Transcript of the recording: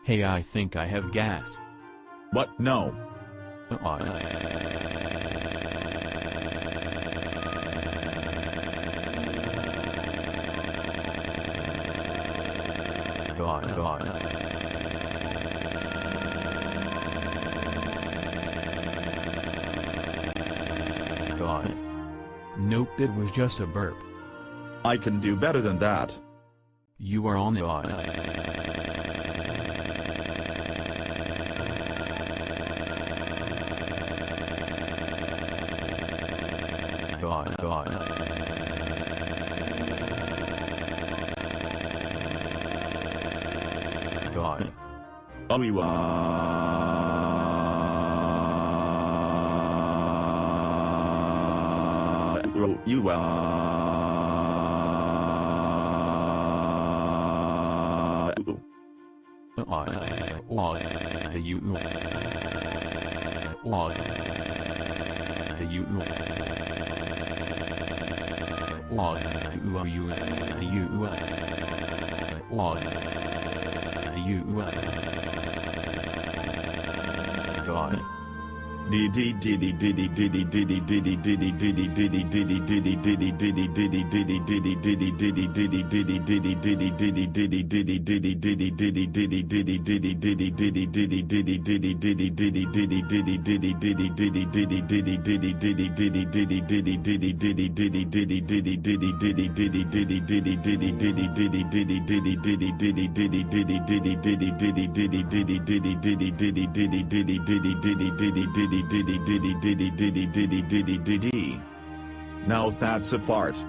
Hey, I think I have gas. What? No. God. Nope, it was just a burp. I can do better than that. You are on the God. God. Oh, you God. Now that's a fart.